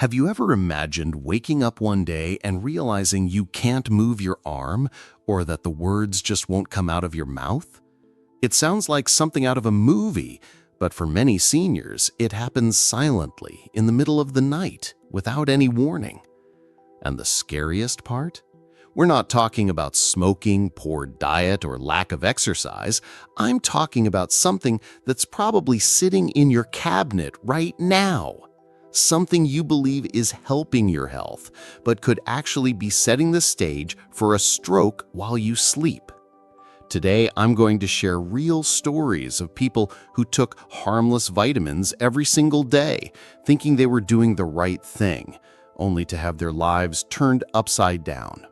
Have you ever imagined waking up one day and realizing you can't move your arm or that the words just won't come out of your mouth? It sounds like something out of a movie, but for many seniors, it happens silently in the middle of the night without any warning. And the scariest part? We're not talking about smoking, poor diet, or lack of exercise. I'm talking about something that's probably sitting in your cabinet right now. Something you believe is helping your health, but could actually be setting the stage for a stroke while you sleep. Today, I'm going to share real stories of people who took harmless vitamins every single day, thinking they were doing the right thing, only to have their lives turned upside down.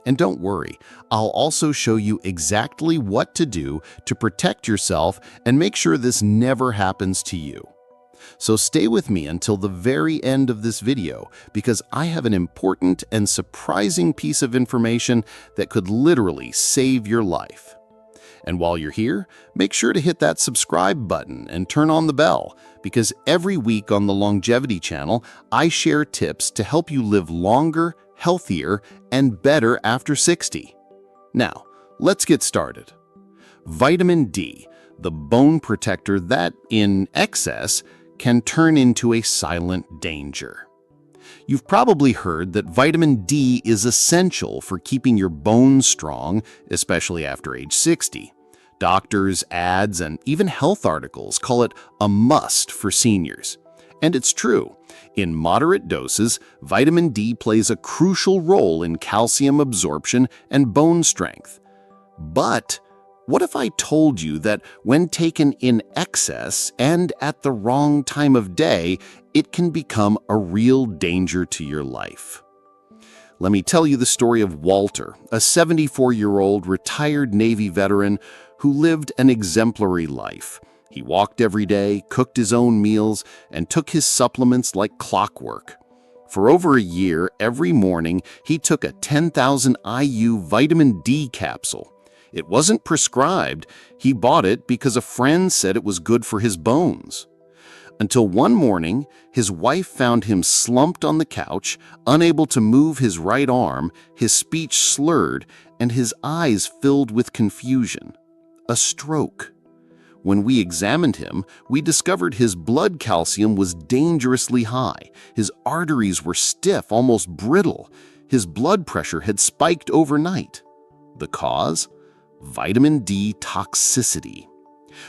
And don't worry, I'll also show you exactly what to do to protect yourself and make sure this never happens to you. So stay with me until the very end of this video because I have an important and surprising piece of information that could literally save your life. And while you're here, make sure to hit that subscribe button and turn on the bell because every week on the Longevity channel, I share tips to help you live longer, healthier, and better after 60. Now, let's get started. Vitamin D, the bone protector that, in excess, can turn into a silent danger. You've probably heard that vitamin D is essential for keeping your bones strong, especially after age 60. Doctors, ads, and even health articles call it a must for seniors. And it's true. In moderate doses, vitamin D plays a crucial role in calcium absorption and bone strength. But what if I told you that when taken in excess and at the wrong time of day, it can become a real danger to your life? Let me tell you the story of Walter, a 74-year-old retired Navy veteran who lived an exemplary life. He walked every day, cooked his own meals, and took his supplements like clockwork. For over a year, every morning, he took a 10,000 IU vitamin D capsule. It wasn't prescribed. He bought it because a friend said it was good for his bones. Until one morning, his wife found him slumped on the couch, unable to move his right arm, his speech slurred, and his eyes filled with confusion. A stroke. When we examined him, we discovered his blood calcium was dangerously high. His arteries were stiff, almost brittle. His blood pressure had spiked overnight. The cause? Vitamin D toxicity.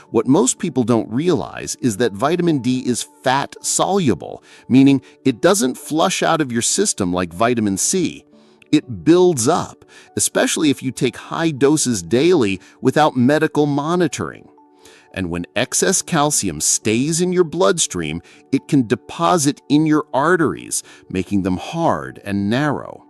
What most people don't realize is that vitamin D is fat-soluble, meaning it doesn't flush out of your system like vitamin C. It builds up, especially if you take high doses daily without medical monitoring. And when excess calcium stays in your bloodstream, it can deposit in your arteries, making them hard and narrow.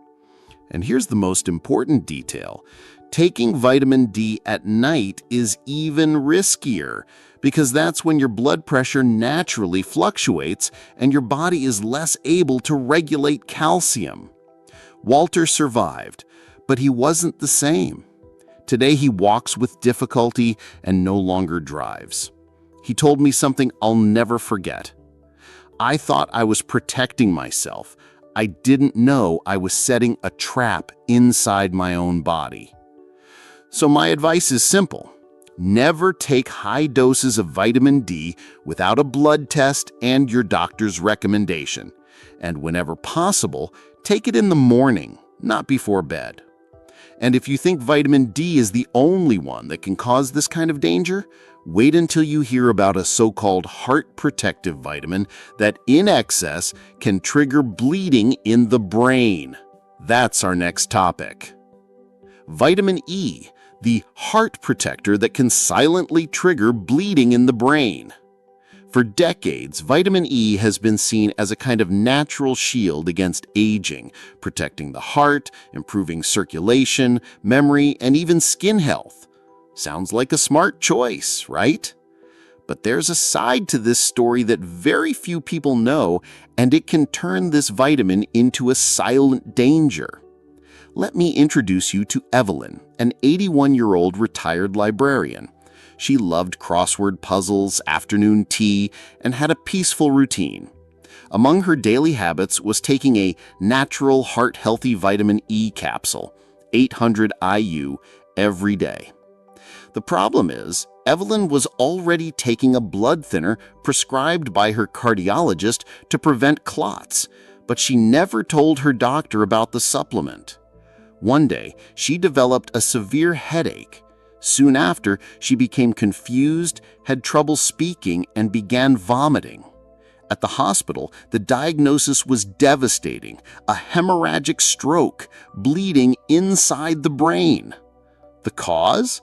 And here's the most important detail. Taking vitamin D at night is even riskier because that's when your blood pressure naturally fluctuates and your body is less able to regulate calcium. Walter survived, but he wasn't the same. Today he walks with difficulty and no longer drives. He told me something I'll never forget. I thought I was protecting myself. I didn't know I was setting a trap inside my own body. So my advice is simple. Never take high doses of vitamin D without a blood test and your doctor's recommendation. And whenever possible, take it in the morning, not before bed. And if you think vitamin D is the only one that can cause this kind of danger, wait until you hear about a so-called heart protective vitamin that in excess can trigger bleeding in the brain. That's our next topic. Vitamin E, the heart protector that can silently trigger bleeding in the brain. For decades, vitamin E has been seen as a kind of natural shield against aging, protecting the heart, improving circulation, memory, and even skin health. Sounds like a smart choice, right? But there's a side to this story that very few people know, and it can turn this vitamin into a silent danger. Let me introduce you to Evelyn, an 81-year-old retired librarian. She loved crossword puzzles, afternoon tea, and had a peaceful routine. Among her daily habits was taking a natural heart-healthy vitamin E capsule, 800 IU, every day. The problem is, Evelyn was already taking a blood thinner prescribed by her cardiologist to prevent clots, but she never told her doctor about the supplement. One day, she developed a severe headache. Soon after, she became confused, had trouble speaking, and began vomiting. At the hospital, the diagnosis was devastating: a hemorrhagic stroke, bleeding inside the brain. The cause?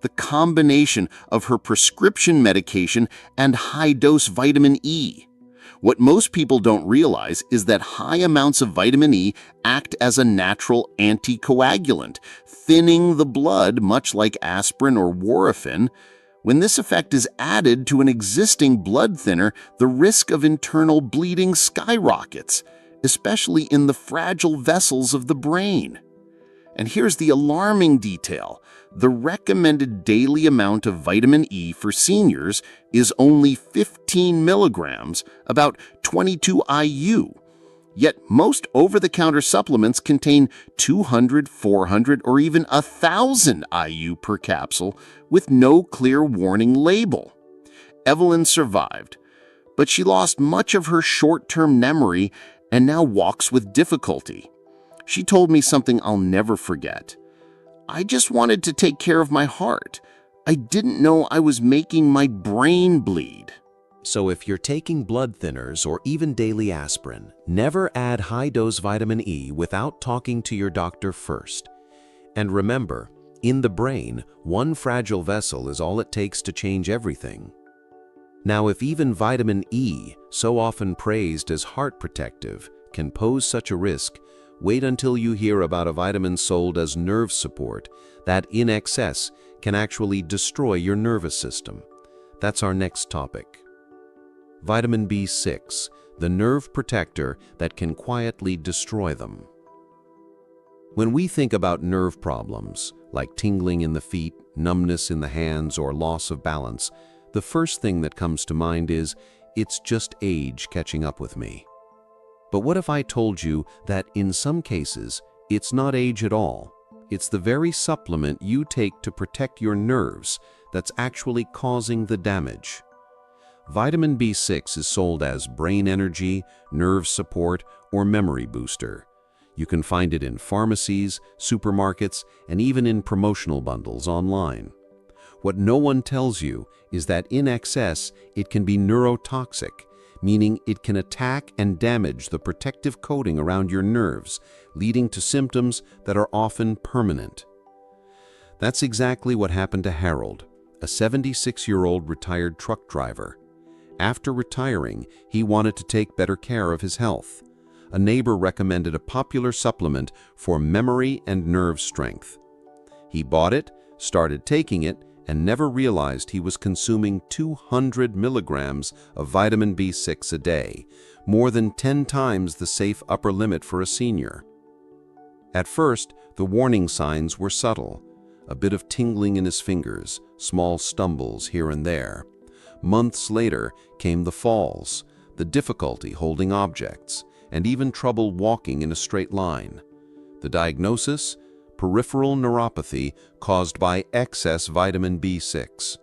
The combination of her prescription medication and high-dose vitamin E. What most people don't realize is that high amounts of vitamin E act as a natural anticoagulant, thinning the blood much like aspirin or Warfarin. When this effect is added to an existing blood thinner, the risk of internal bleeding skyrockets, especially in the fragile vessels of the brain. And here's the alarming detail: the recommended daily amount of vitamin E for seniors is only 15 milligrams, about 22 IU. Yet most over-the-counter supplements contain 200, 400, or even 1,000 IU per capsule with no clear warning label. Evelyn survived, but she lost much of her short-term memory and now walks with difficulty. She told me something I'll never forget. "I just wanted to take care of my heart. I didn't know I was making my brain bleed." So if you're taking blood thinners or even daily aspirin, never add high-dose vitamin E without talking to your doctor first. And remember, in the brain, one fragile vessel is all it takes to change everything. Now, if even vitamin E, so often praised as heart protective, can pose such a risk, wait until you hear about a vitamin sold as nerve support that, in excess, can actually destroy your nervous system. That's our next topic. Vitamin B6, the nerve protector that can quietly destroy them. When we think about nerve problems, like tingling in the feet, numbness in the hands, or loss of balance, the first thing that comes to mind is, it's just age catching up with me. But what if I told you that in some cases, it's not age at all? It's the very supplement you take to protect your nerves that's actually causing the damage. Vitamin B6 is sold as brain energy, nerve support, or memory booster. You can find it in pharmacies, supermarkets, and even in promotional bundles online. What no one tells you is that in excess, it can be neurotoxic, meaning it can attack and damage the protective coating around your nerves, leading to symptoms that are often permanent. That's exactly what happened to Harold, a 76-year-old retired truck driver. After retiring, he wanted to take better care of his health. A neighbor recommended a popular supplement for memory and nerve strength. He bought it, started taking it, and never realized he was consuming 200 milligrams of vitamin B6 a day, more than 10 times the safe upper limit for a senior. At first, the warning signs were subtle: a bit of tingling in his fingers, small stumbles here and there. Months later came the falls, the difficulty holding objects, and even trouble walking in a straight line. The diagnosis? Peripheral neuropathy caused by excess vitamin B6.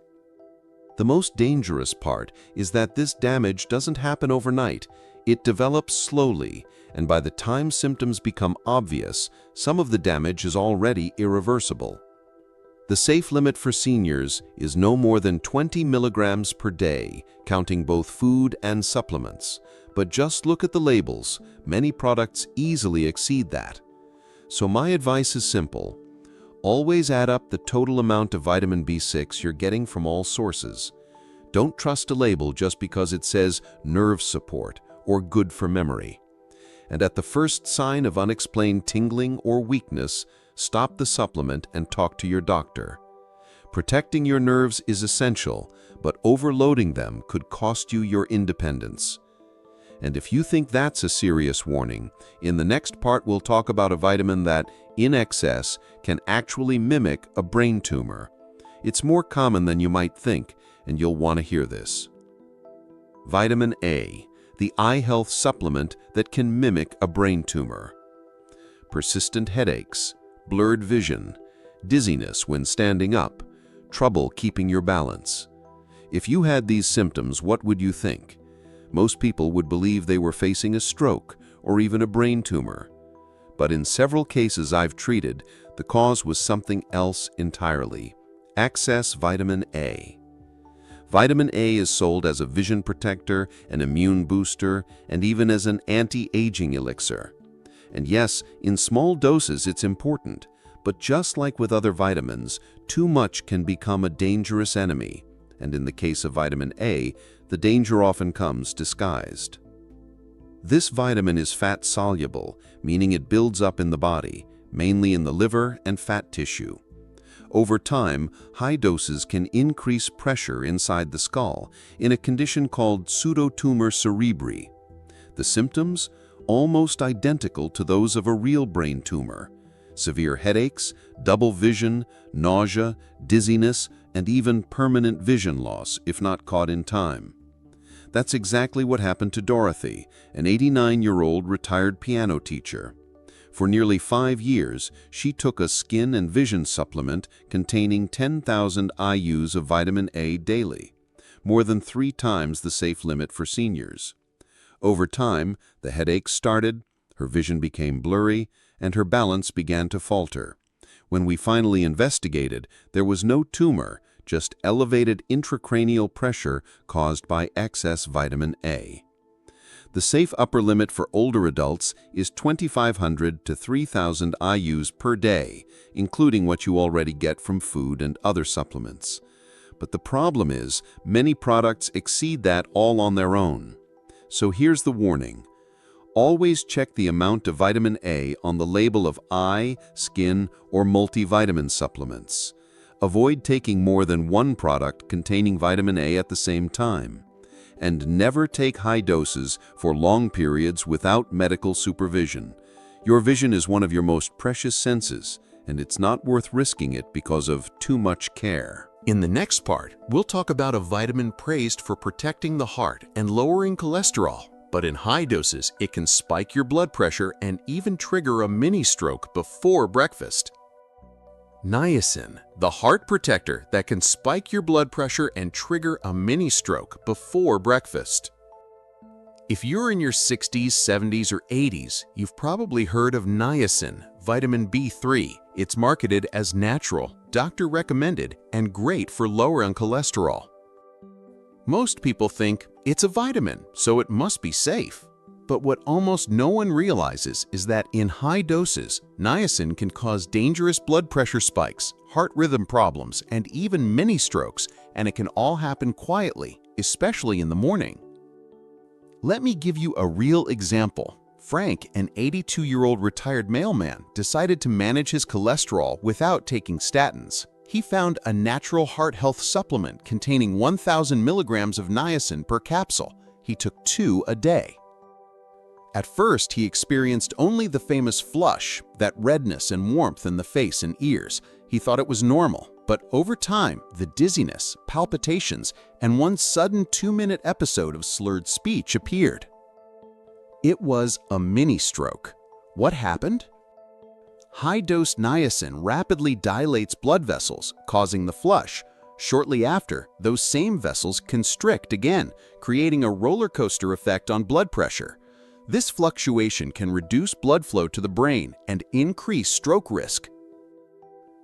The most dangerous part is that this damage doesn't happen overnight. It develops slowly, and by the time symptoms become obvious, some of the damage is already irreversible. The safe limit for seniors is no more than 20 milligrams per day, counting both food and supplements. But just look at the labels. Many products easily exceed that. So my advice is simple. Always add up the total amount of vitamin B6 you're getting from all sources. Don't trust a label just because it says nerve support or good for memory. And at the first sign of unexplained tingling or weakness, stop the supplement and talk to your doctor. Protecting your nerves is essential, but overloading them could cost you your independence. And if you think that's a serious warning, in the next part we'll talk about a vitamin that, in excess, can actually mimic a brain tumor. It's more common than you might think, and you'll want to hear this. Vitamin A, the eye health supplement that can mimic a brain tumor. Persistent headaches, blurred vision, dizziness when standing up, trouble keeping your balance. If you had these symptoms, what would you think? Most people would believe they were facing a stroke or even a brain tumor. But in several cases I've treated, the cause was something else entirely: excess vitamin A. Vitamin A is sold as a vision protector, an immune booster, and even as an anti-aging elixir. And yes, in small doses it's important, but just like with other vitamins, too much can become a dangerous enemy. And in the case of vitamin A, the danger often comes disguised. This vitamin is fat-soluble, meaning it builds up in the body, mainly in the liver and fat tissue. Over time, high doses can increase pressure inside the skull in a condition called pseudotumor cerebri. The symptoms? Almost identical to those of a real brain tumor: severe headaches, double vision, nausea, dizziness, and even permanent vision loss if not caught in time. That's exactly what happened to Dorothy, an 89-year-old retired piano teacher. For nearly 5 years, she took a skin and vision supplement containing 10,000 IUs of vitamin A daily, more than 3 times the safe limit for seniors. Over time, the headaches started, her vision became blurry, and her balance began to falter. When we finally investigated, there was no tumor, just elevated intracranial pressure caused by excess vitamin A. The safe upper limit for older adults is 2,500 to 3,000 IUs per day, including what you already get from food and other supplements. But the problem is, many products exceed that all on their own. So here's the warning. Always check the amount of vitamin A on the label of eye, skin, or multivitamin supplements. Avoid taking more than one product containing vitamin A at the same time. And never take high doses for long periods without medical supervision. Your vision is one of your most precious senses, and it's not worth risking it because of too much care. In the next part, we'll talk about a vitamin praised for protecting the heart and lowering cholesterol. But in high doses, it can spike your blood pressure and even trigger a mini stroke before breakfast. Niacin, the heart protector that can spike your blood pressure and trigger a mini stroke before breakfast. If you're in your 60s, 70s, or 80s, you've probably heard of niacin, vitamin B3. It's marketed as natural, doctor recommended, and great for lowering cholesterol. Most people think it's a vitamin, so it must be safe. But what almost no one realizes is that in high doses, niacin can cause dangerous blood pressure spikes, heart rhythm problems, and even mini strokes, and it can all happen quietly, especially in the morning. Let me give you a real example. Frank, an 82-year-old retired mailman, decided to manage his cholesterol without taking statins. He found a natural heart health supplement containing 1,000 milligrams of niacin per capsule. He took 2 a day. At first, he experienced only the famous flush, that redness and warmth in the face and ears. He thought it was normal, but over time, the dizziness, palpitations, and one sudden 2-minute episode of slurred speech appeared. It was a mini stroke. What happened? High-dose niacin rapidly dilates blood vessels, causing the flush. Shortly after, those same vessels constrict again, creating a roller coaster effect on blood pressure. This fluctuation can reduce blood flow to the brain and increase stroke risk.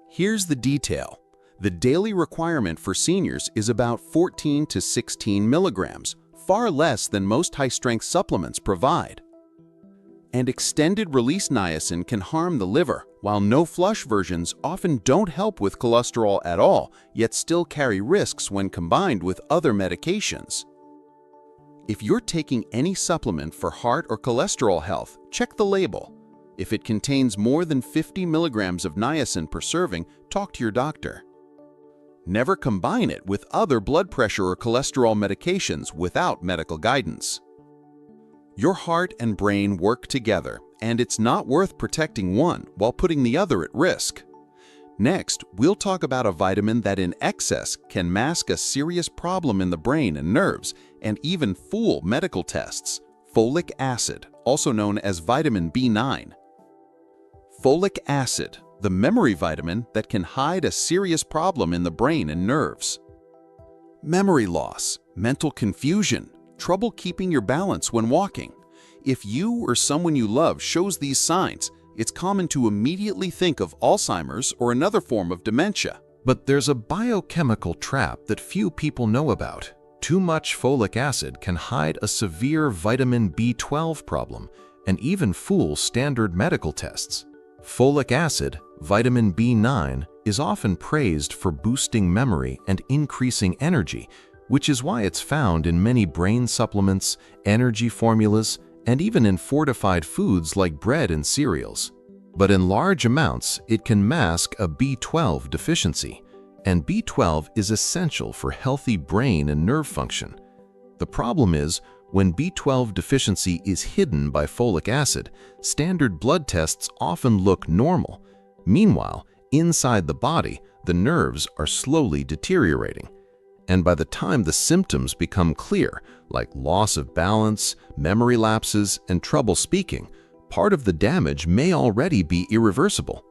Here's the detail. The daily requirement for seniors is about 14 to 16 milligrams, far less than most high-strength supplements provide. And extended-release niacin can harm the liver, while no-flush versions often don't help with cholesterol at all, yet still carry risks when combined with other medications. If you're taking any supplement for heart or cholesterol health, check the label. If it contains more than 50 milligrams of niacin per serving, talk to your doctor. Never combine it with other blood pressure or cholesterol medications without medical guidance. Your heart and brain work together, and it's not worth protecting one while putting the other at risk. Next, we'll talk about a vitamin that in excess can mask a serious problem in the brain and nerves, and even fool medical tests. Folic acid, also known as vitamin B9. Folic acid, the memory vitamin that can hide a serious problem in the brain and nerves. Memory loss, mental confusion, trouble keeping your balance when walking. If you or someone you love shows these signs, it's common to immediately think of Alzheimer's or another form of dementia. But there's a biochemical trap that few people know about. Too much folic acid can hide a severe vitamin B12 problem and even fool standard medical tests. Folic acid, vitamin B9, is often praised for boosting memory and increasing energy, which is why it's found in many brain supplements, energy formulas, and even in fortified foods like bread and cereals. But in large amounts, it can mask a B12 deficiency, and B12 is essential for healthy brain and nerve function. The problem is, when B12 deficiency is hidden by folic acid, standard blood tests often look normal. Meanwhile, inside the body, the nerves are slowly deteriorating. And by the time the symptoms become clear, like loss of balance, memory lapses, and trouble speaking, part of the damage may already be irreversible.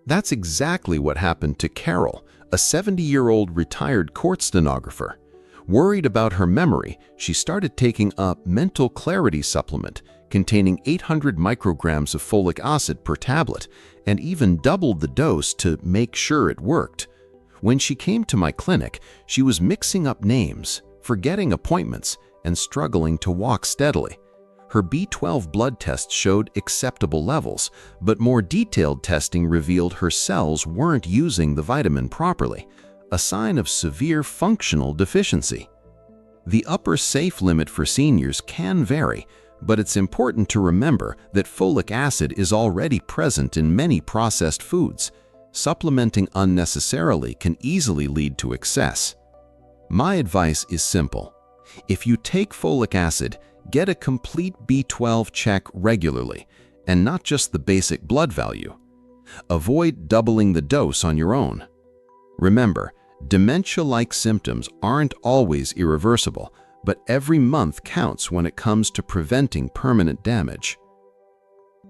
That's exactly what happened to Carol, a 70-year-old retired court stenographer. Worried about her memory, she started taking a mental clarity supplement containing 800 micrograms of folic acid per tablet, and even doubled the dose to make sure it worked. When she came to my clinic, she was mixing up names, forgetting appointments, and struggling to walk steadily. Her B12 blood tests showed acceptable levels, but more detailed testing revealed her cells weren't using the vitamin properly, a sign of severe functional deficiency. The upper safe limit for seniors can vary, but it's important to remember that folic acid is already present in many processed foods. Supplementing unnecessarily can easily lead to excess. My advice is simple. If you take folic acid, get a complete B12 check regularly, and not just the basic blood value. Avoid doubling the dose on your own. Remember, dementia-like symptoms aren't always irreversible, but every month counts when it comes to preventing permanent damage.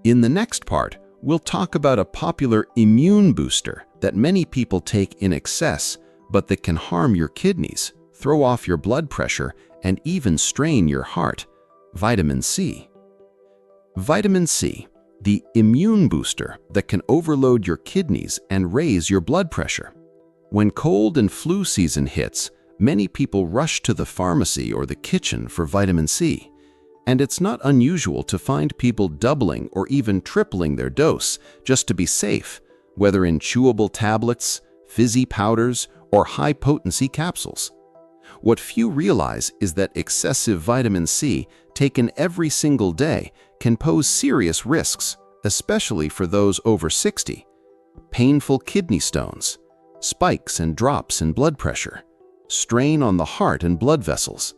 In the next part, we'll talk about a popular immune booster that many people take in excess, but that can harm your kidneys, throw off your blood pressure, and even strain your heart: vitamin C. Vitamin C, the immune booster that can overload your kidneys and raise your blood pressure. When cold and flu season hits, many people rush to the pharmacy or the kitchen for vitamin C. And it's not unusual to find people doubling or even tripling their dose just to be safe, whether in chewable tablets, fizzy powders, or high-potency capsules. What few realize is that excessive vitamin C taken every single day can pose serious risks, especially for those over 60. Painful kidney stones, spikes and drops in blood pressure, strain on the heart and blood vessels.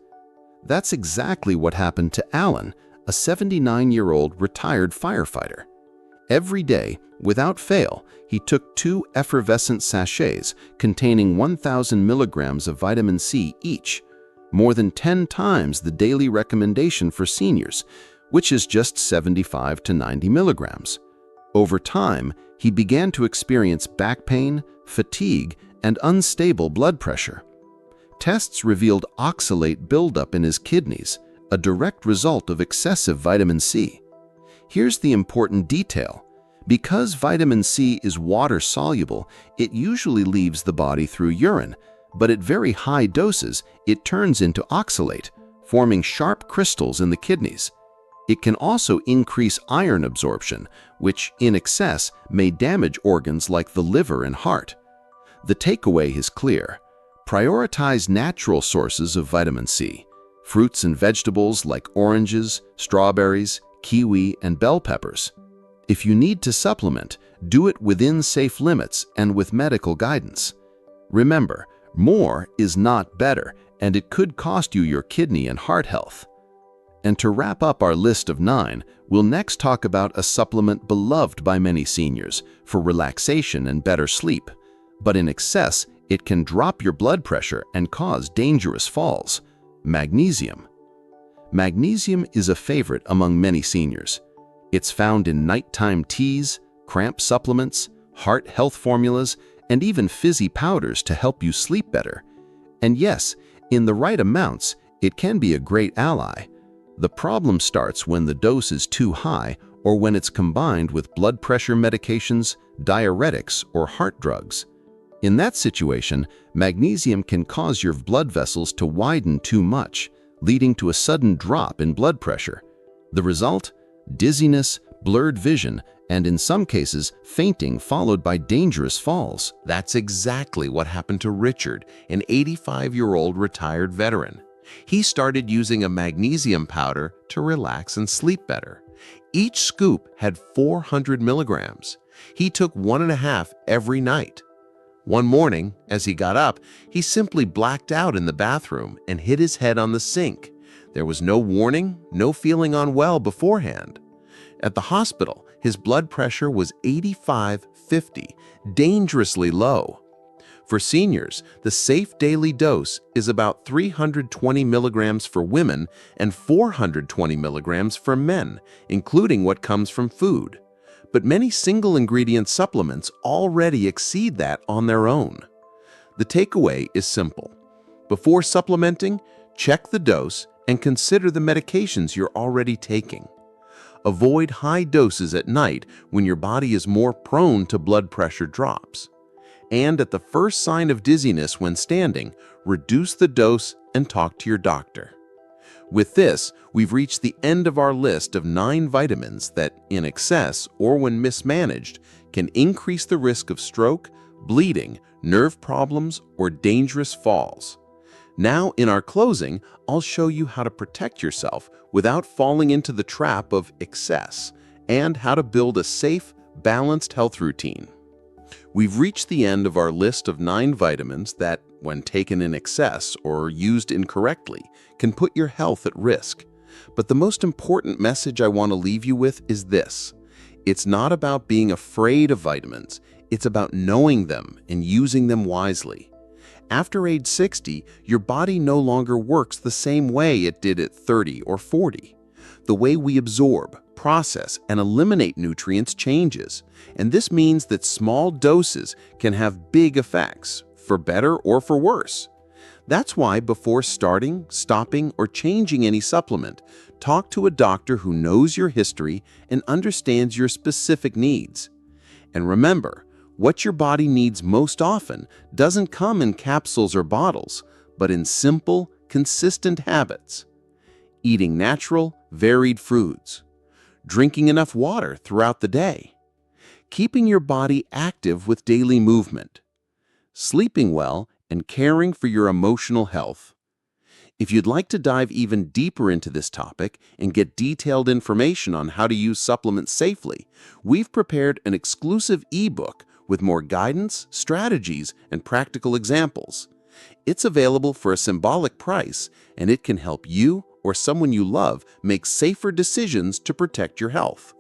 That's exactly what happened to Alan, a 79-year-old retired firefighter. Every day, without fail, he took 2 effervescent sachets containing 1,000 milligrams of vitamin C each, more than 10 times the daily recommendation for seniors, which is just 75 to 90 milligrams. Over time, he began to experience back pain, fatigue, and unstable blood pressure. Tests revealed oxalate buildup in his kidneys, a direct result of excessive vitamin C. Here's the important detail. Because vitamin C is water-soluble, it usually leaves the body through urine, but at very high doses, it turns into oxalate, forming sharp crystals in the kidneys. It can also increase iron absorption, which, in excess, may damage organs like the liver and heart. The takeaway is clear. Prioritize natural sources of vitamin C, fruits and vegetables like oranges, strawberries, kiwi, and bell peppers. If you need to supplement, do it within safe limits and with medical guidance. Remember, more is not better, and it could cost you your kidney and heart health. And to wrap up our list of 9, we'll next talk about a supplement beloved by many seniors for relaxation and better sleep. But in excess, it can drop your blood pressure and cause dangerous falls: magnesium. Magnesium is a favorite among many seniors. It's found in nighttime teas, cramp supplements, heart health formulas, and even fizzy powders to help you sleep better. And yes, in the right amounts, it can be a great ally. The problem starts when the dose is too high or when it's combined with blood pressure medications, diuretics, or heart drugs. In that situation, magnesium can cause your blood vessels to widen too much, leading to a sudden drop in blood pressure. The result? Dizziness, blurred vision, and in some cases, fainting followed by dangerous falls. That's exactly what happened to Richard, an 85-year-old retired veteran. He started using a magnesium powder to relax and sleep better. Each scoop had 400 milligrams. He took 1.5 every night. One morning, as he got up, he simply blacked out in the bathroom and hit his head on the sink. There was no warning, no feeling unwell beforehand. At the hospital, his blood pressure was 85/50, dangerously low. For seniors, the safe daily dose is about 320 milligrams for women and 420 milligrams for men, including what comes from food. But many single-ingredient supplements already exceed that on their own. The takeaway is simple. Before supplementing, check the dose and consider the medications you're already taking. Avoid high doses at night when your body is more prone to blood pressure drops. And at the first sign of dizziness when standing, reduce the dose and talk to your doctor. With this, we've reached the end of our list of 9 vitamins that, in excess or when mismanaged, can increase the risk of stroke, bleeding, nerve problems, or dangerous falls. Now, in our closing, I'll show you how to protect yourself without falling into the trap of excess and how to build a safe, balanced health routine. We've reached the end of our list of 9 vitamins that, when taken in excess or used incorrectly, can put your health at risk. But the most important message I want to leave you with is this. It's not about being afraid of vitamins. It's about knowing them and using them wisely. After age 60, your body no longer works the same way it did at 30 or 40. The way we absorb, process, and eliminate nutrients changes, and this means that small doses can have big effects, for better or for worse. That's why before starting, stopping, or changing any supplement, talk to a doctor who knows your history and understands your specific needs. And remember, what your body needs most often doesn't come in capsules or bottles, but in simple, consistent habits. Eating natural, varied foods. Drinking enough water throughout the day. Keeping your body active with daily movement. Sleeping well and caring for your emotional health. If you'd like to dive even deeper into this topic and get detailed information on how to use supplements safely, we've prepared an exclusive ebook with more guidance, strategies, and practical examples. It's available for a symbolic price, and it can help you or someone you love make safer decisions to protect your health.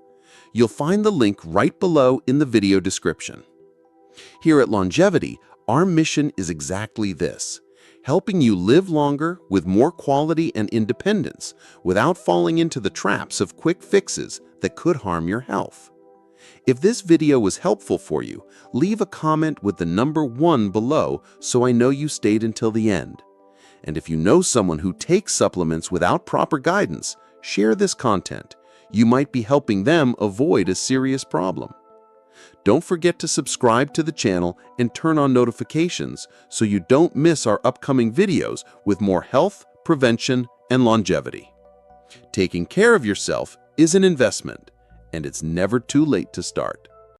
You'll find the link right below in the video description. Here at Longevity, our mission is exactly this: helping you live longer with more quality and independence without falling into the traps of quick fixes that could harm your health. If this video was helpful for you, leave a comment with the number 1 below so I know you stayed until the end. And if you know someone who takes supplements without proper guidance, share this content. You might be helping them avoid a serious problem. Don't forget to subscribe to the channel and turn on notifications so you don't miss our upcoming videos with more health, prevention, and longevity. Taking care of yourself is an investment, and it's never too late to start.